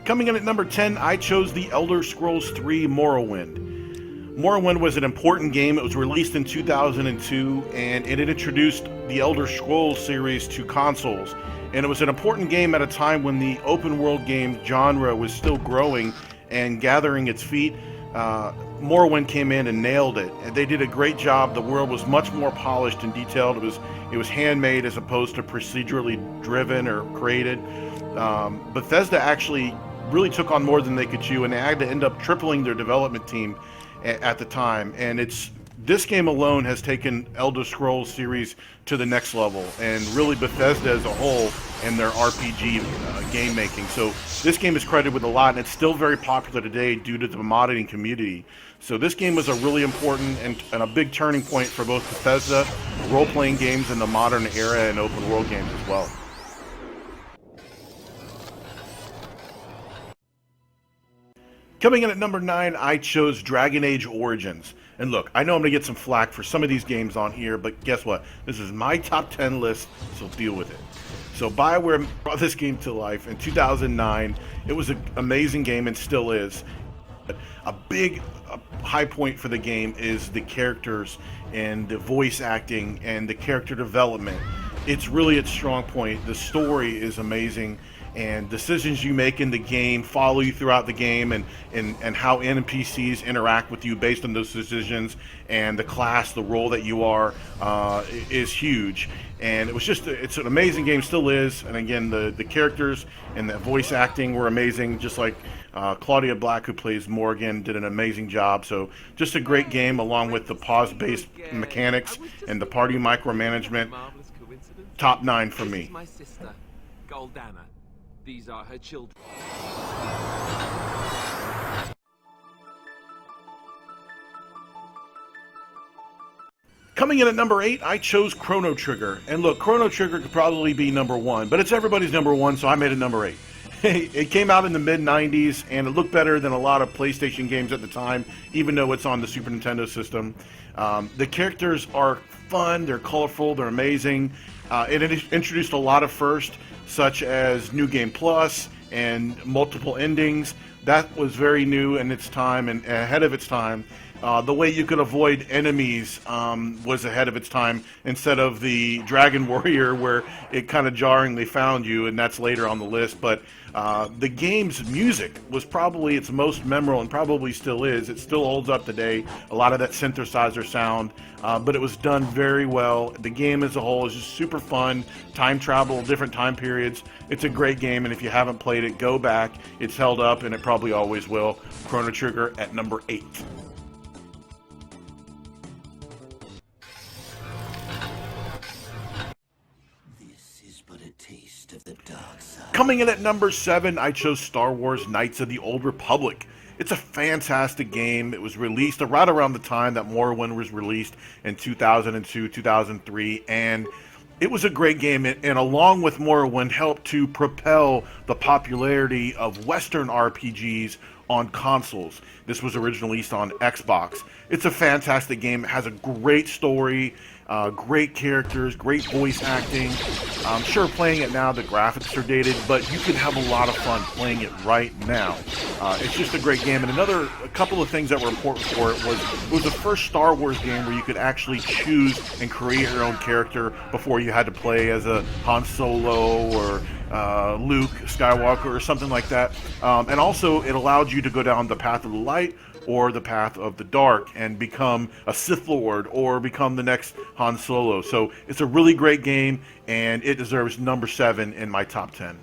Coming in at number 10, I chose The Elder Scrolls III Morrowind. Morrowind was an important game. It was released in 2002, and it introduced the Elder Scrolls series to consoles. And it was an important game at a time when the open world game genre was still growing and gathering its feet. Morrowind came in and nailed it, and they did a great job. The world was much more polished and detailed. It was handmade as opposed to procedurally driven or created. Bethesda actually really took on more than they could chew, and they had to end up tripling their development team at the time. And this game alone has taken Elder Scrolls series to the next level, and really Bethesda as a whole and their RPG game making. So this game is credited with a lot, and it's still very popular today due to the modding community. So this game was a really important and a big turning point for both Bethesda, role-playing games in the modern era, and open world games as well. Coming in at number 9, I chose Dragon Age Origins. And look, I know I'm going to get some flack for some of these games on here, but guess what? This is my top 10 list, so deal with it. So BioWare brought this game to life in 2009. It was an amazing game and still is. A big high point for the game is the characters and the voice acting and the character development. It's really its strong point. The story is amazing, and decisions you make in the game follow you throughout the game, and how NPCs interact with you based on those decisions, and the class, the role that you are, is huge. And it's an amazing game, still is. And again, the characters and the voice acting were amazing, just like Claudia Black, who plays Morgan, did an amazing job. So just a great game, along with the pause-based mechanics and the party micromanagement. Top 9 for me. My sister, Goldana. These are her children. Coming in at number 8, I chose Chrono Trigger. And look, Chrono Trigger could probably be number 1, but it's everybody's number 1, so I made it number 8. It came out in the mid-90s, and it looked better than a lot of PlayStation games at the time, even though it's on the Super Nintendo system. The characters are fun, they're colorful, they're amazing. It introduced a lot of firsts, such as New Game Plus and multiple endings. That was very new in its time and ahead of its time. The way you could avoid enemies was ahead of its time, instead of the Dragon Warrior, where it kind of jarringly found you, and that's later on the list. But the game's music was probably its most memorable, and probably still is. It still holds up today, a lot of that synthesizer sound, but it was done very well. The game as a whole is just super fun, time travel, different time periods. It's a great game, and if you haven't played it, go back. It's held up, and it probably always will. Chrono Trigger at number 8. Coming in at number 7, I chose Star Wars Knights of the Old Republic. It's a fantastic game. It was released right around the time that Morrowind was released in 2002, 2003, and it was a great game, and along with Morrowind, helped to propel the popularity of Western RPGs on consoles. This was originally released on Xbox. It's a fantastic game. It has a great story, great characters, great voice acting. I'm sure playing it now, the graphics are dated, but you can have a lot of fun playing it right now. It's just a great game. And a couple of things that were important for it was the first Star Wars game where you could actually choose and create your own character before you had to play as a Han Solo or Luke Skywalker or something like that. And also it allowed you to go down the path of the light or the path of the dark and become a Sith Lord or become the next Han Solo. So it's a really great game, and it deserves number 7 in my top 10.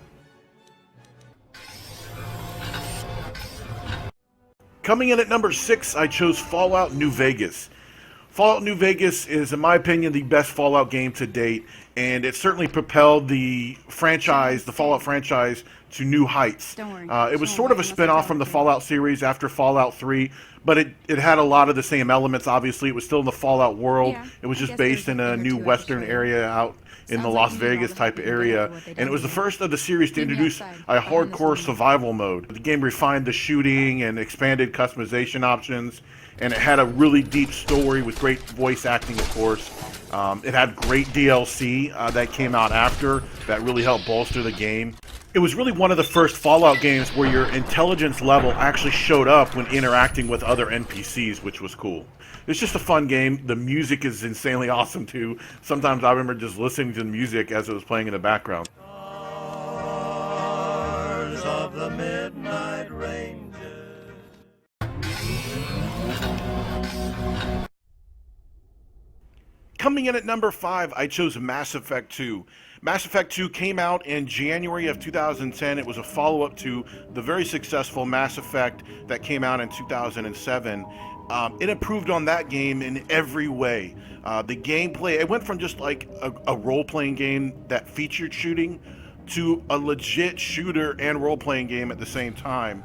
Coming in at number 6, I chose Fallout New Vegas. Fallout New Vegas is, in my opinion, the best Fallout game to date, and it certainly propelled the Fallout franchise, to new heights. It was sort of a spin-off from the Fallout series after Fallout 3, but it had a lot of the same elements. Obviously, it was still in the Fallout world. Yeah, it was just based in a new western area out in the Las Vegas type area, and it was the first of the series to introduce a hardcore survival mode. The game refined the shooting and expanded customization options, and it had a really deep story with great voice acting, of course. It had great DLC that came out after that really helped bolster the game. It was really one of the first Fallout games where your intelligence level actually showed up when interacting with other NPCs, which was cool. It's just a fun game. The music is insanely awesome too. Sometimes I remember just listening to the music as it was playing in the background. Stars of the Midnight Ranges. Coming in at number 5, I chose Mass Effect 2. Mass Effect 2 came out in January of 2010. It was a follow-up to the very successful Mass Effect that came out in 2007. It improved on that game in every way. The gameplay, it went from just like a role-playing game that featured shooting to a legit shooter and role-playing game at the same time.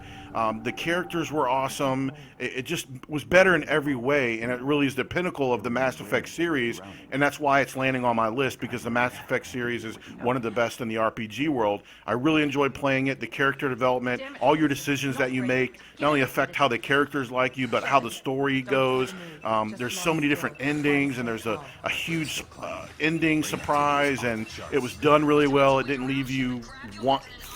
The characters were awesome. It just was better in every way, and it really is the pinnacle of the Mass Effect series, and that's why it's landing on my list, because the Mass Effect series is one of the best in the RPG world. I really enjoyed playing it. The character development, all your decisions that you make not only affect how the characters like you, but how the story goes. There's so many different endings, and there's a huge ending surprise, and it was done really well. It didn't leave you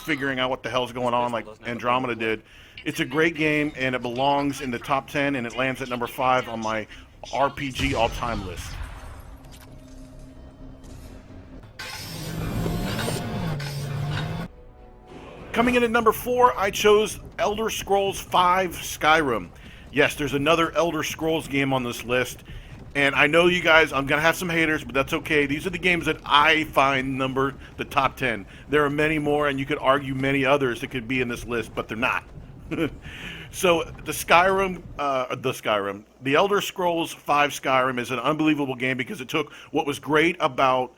figuring out what the hell's going on like Andromeda did. It's a great game, and it belongs in the top 10, and it lands at number 5 on my RPG all-time list. Coming in at number 4, I chose Elder Scrolls V Skyrim. Yes, there's another Elder Scrolls game on this list, and I know you guys, I'm going to have some haters, but that's okay. These are the games that I find number the top 10. There are many more, and you could argue many others that could be in this list, but they're not. So the Elder Scrolls V Skyrim is an unbelievable game because it took what was great about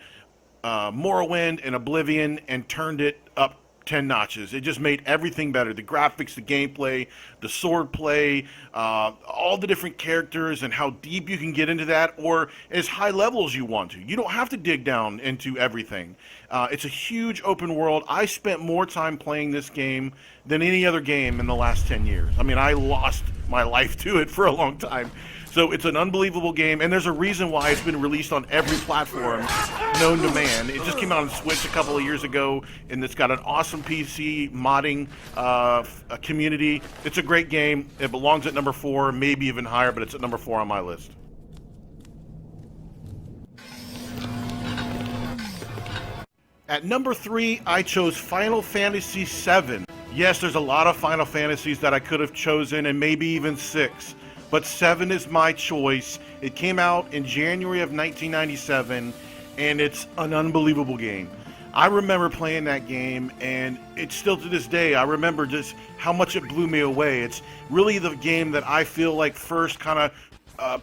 Morrowind and Oblivion and turned it up 10 notches. It just made everything better. The graphics, the gameplay, the sword play, all the different characters and how deep you can get into that, or as high level as you want to. You don't have to dig down into everything. It's a huge open world. I spent more time playing this game than any other game in the last 10 years. I mean, I lost my life to it for a long time. So it's an unbelievable game, and there's a reason why it's been released on every platform known to man. It just came out on Switch a couple of years ago, and it's got an awesome PC modding community. It's a great game. It belongs at number 4, maybe even higher, but it's at number 4 on my list. At number 3, I chose Final Fantasy VII. Yes, there's a lot of Final Fantasies that I could have chosen, and maybe even 6. But 7 is my choice. It came out in January of 1997, and it's an unbelievable game. I remember playing that game, and it's still to this day, I remember just how much it blew me away. It's really the game that I feel like first kind of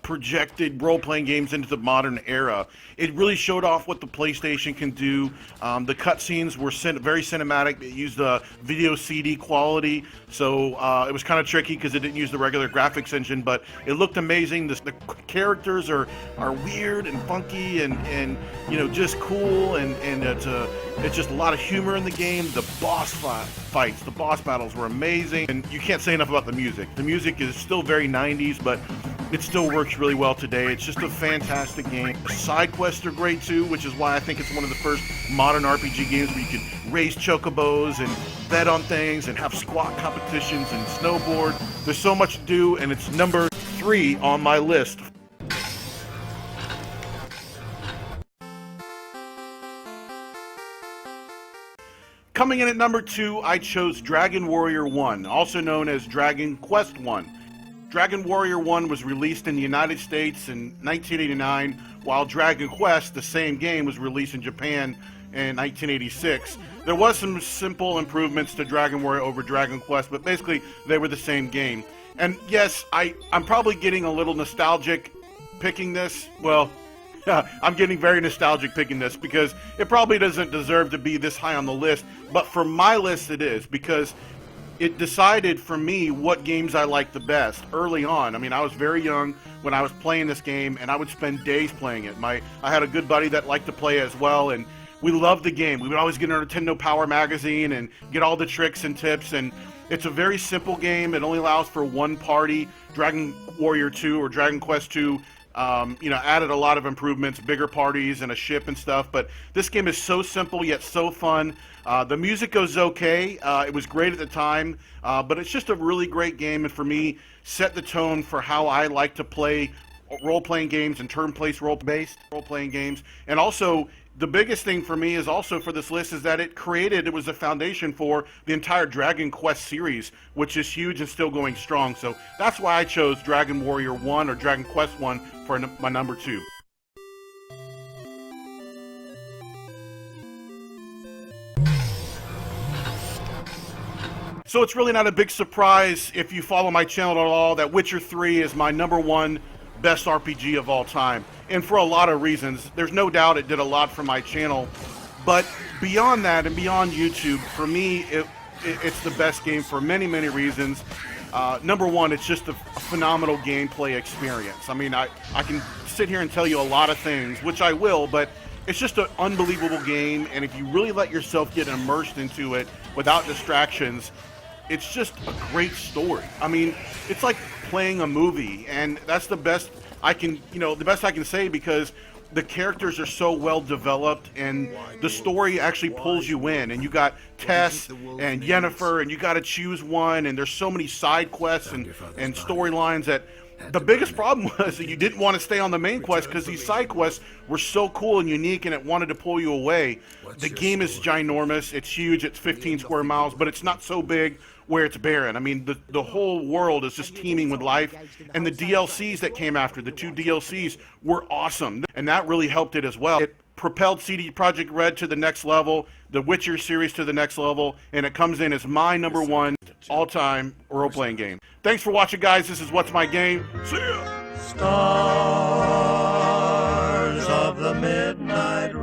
projected role-playing games into the modern era. It really showed off what the PlayStation can do. The cutscenes were very cinematic. It used the video CD quality, so it was kind of tricky because it didn't use the regular graphics engine, but it looked amazing. The characters are weird and funky and you know, just cool, and it's just a lot of humor in the game. The boss fights, the boss battles were amazing, and you can't say enough about the music. The music is still very 90s, but it still works really well today. It's just a fantastic game. The side quests are great too, which is why I think it's one of the first modern RPG games where you can raise chocobos and bet on things and have squat competitions and snowboard. There's so much to do, and it's number 3 on my list. Coming in at number 2, I chose Dragon Warrior 1, also known as Dragon Quest 1. Dragon Warrior 1 was released in the United States in 1989, while Dragon Quest, the same game, was released in Japan in 1986. There was some simple improvements to Dragon Warrior over Dragon Quest, but basically they were the same game. And yes, I'm probably getting a little nostalgic picking this. Well, I'm getting very nostalgic picking this because it probably doesn't deserve to be this high on the list, but for my list it is, because it decided for me what games I liked the best early on. I mean, I was very young when I was playing this game, and I would spend days playing it. I had a good buddy that liked to play as well, and we loved the game. We would always get our Nintendo Power magazine and get all the tricks and tips, and It's a very simple game. It only allows for one party. Dragon Warrior 2 or Dragon Quest 2 added a lot of improvements, bigger parties and a ship and stuff, but this game is so simple yet so fun. The music goes okay. It was great at the time, but it's just a really great game, and for me, set the tone for how I like to play role-playing games and turn-based role-based role-playing games. And also, the biggest thing for me is also for this list is that it was a foundation for the entire Dragon Quest series, which is huge and still going strong. So that's why I chose Dragon Warrior 1 or Dragon Quest 1 for my number 2. So it's really not a big surprise if you follow my channel at all that Witcher 3 is my number 1 best RPG of all time. And for a lot of reasons. There's no doubt it did a lot for my channel. But beyond that and beyond YouTube, for me, it's the best game for many, many reasons. Number one, it's just a phenomenal gameplay experience. I mean, I can sit here and tell you a lot of things, which I will, but it's just an unbelievable game. And if you really let yourself get immersed into it without distractions, it's just a great story. I mean, it's like playing a movie, and that's the best I can say, because the characters are so well developed and the story actually pulls you in, and you got Tess and Yennefer, and you got to choose one, and there's so many side quests and storylines that the biggest problem was that you didn't want to stay on the main quest because these side quests were so cool and unique and it wanted to pull you away. The game is ginormous. It's huge. It's 15 square miles, but it's not so big where it's barren. I mean, the whole world is just teeming with life, and the DLCs that came after, the 2 DLCs, were awesome, and that really helped it as well. It propelled CD Projekt Red to the next level, the Witcher series to the next level, and it comes in as my number 1 all-time role-playing game. Thanks for watching, guys. This is What's My Game. See ya! Stars of the midnight